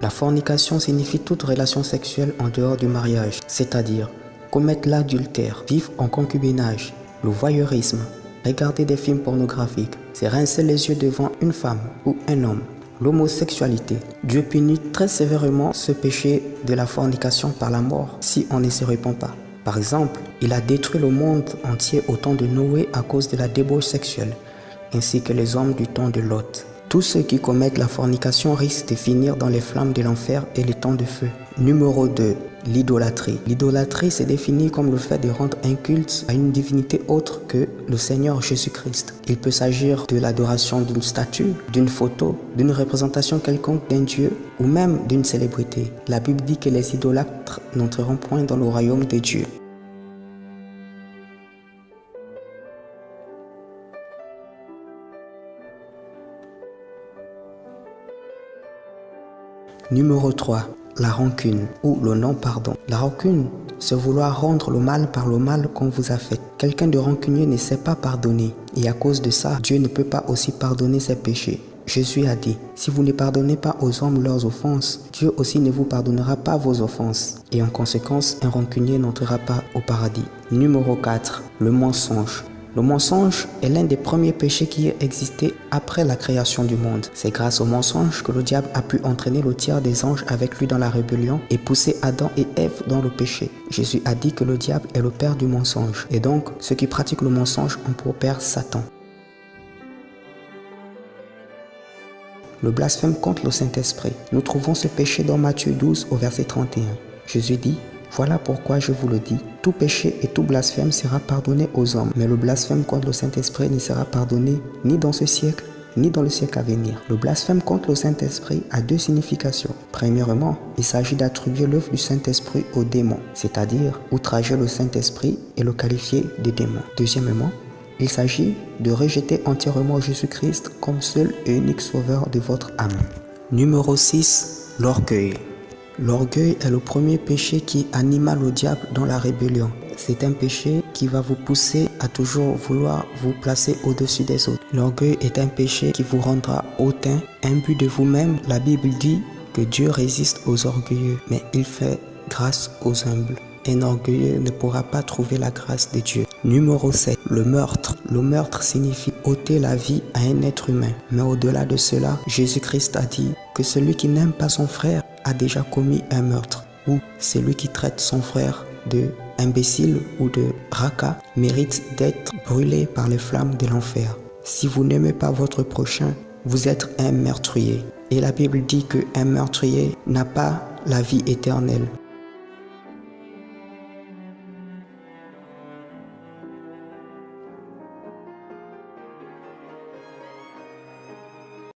La fornication signifie toute relation sexuelle en dehors du mariage, c'est-à-dire commettre l'adultère, vivre en concubinage, le voyeurisme, regarder des films pornographiques, se rincer les yeux devant une femme ou un homme. L'homosexualité. Dieu punit très sévèrement ce péché de la fornication par la mort si on ne se répand pas. Par exemple, il a détruit le monde entier au temps de Noé à cause de la débauche sexuelle, ainsi que les hommes du temps de Lot. Tous ceux qui commettent la fornication risquent de finir dans les flammes de l'enfer et les temps de feu. Numéro 2. L'idolâtrie. L'idolâtrie se définit comme le fait de rendre un culte à une divinité autre que le Seigneur Jésus-Christ. Il peut s'agir de l'adoration d'une statue, d'une photo, d'une représentation quelconque d'un dieu ou même d'une célébrité. La Bible dit que les idolâtres n'entreront point dans le royaume de Dieu. Numéro 3. La rancune ou le non-pardon. La rancune, c'est vouloir rendre le mal par le mal qu'on vous a fait. Quelqu'un de rancunier ne sait pas pardonner et à cause de ça, Dieu ne peut pas aussi pardonner ses péchés. Jésus a dit, si vous ne pardonnez pas aux hommes leurs offenses, Dieu aussi ne vous pardonnera pas vos offenses. Et en conséquence, un rancunier n'entrera pas au paradis. Numéro 4. Le mensonge. Le mensonge est l'un des premiers péchés qui a existé après la création du monde. C'est grâce au mensonge que le diable a pu entraîner le tiers des anges avec lui dans la rébellion et pousser Adam et Ève dans le péché. Jésus a dit que le diable est le père du mensonge. Et donc, ceux qui pratiquent le mensonge ont pour père Satan. Le blasphème contre le Saint-Esprit. Nous trouvons ce péché dans Matthieu 12 au verset 31. Jésus dit, voilà pourquoi je vous le dis, tout péché et tout blasphème sera pardonné aux hommes, mais le blasphème contre le Saint-Esprit ne sera pardonné ni dans ce siècle, ni dans le siècle à venir. Le blasphème contre le Saint-Esprit a deux significations. Premièrement, il s'agit d'attribuer l'œuvre du Saint-Esprit aux démons, c'est-à-dire outrager le Saint-Esprit et le qualifier de démon. Deuxièmement, il s'agit de rejeter entièrement Jésus-Christ comme seul et unique sauveur de votre âme. Numéro 6. L'orgueil. L'orgueil est le premier péché qui anima le diable dans la rébellion. C'est un péché qui va vous pousser à toujours vouloir vous placer au-dessus des autres. L'orgueil est un péché qui vous rendra hautain, imbu de vous-même. La Bible dit que Dieu résiste aux orgueilleux, mais il fait grâce aux humbles. Un orgueilleux ne pourra pas trouver la grâce de Dieu. Numéro 7. Le meurtre. Le meurtre signifie ôter la vie à un être humain. Mais au-delà de cela, Jésus-Christ a dit que celui qui n'aime pas son frère a déjà commis un meurtre. Ou celui qui traite son frère de imbécile ou de raca mérite d'être brûlé par les flammes de l'enfer. Si vous n'aimez pas votre prochain, vous êtes un meurtrier. Et la Bible dit qu'un meurtrier n'a pas la vie éternelle.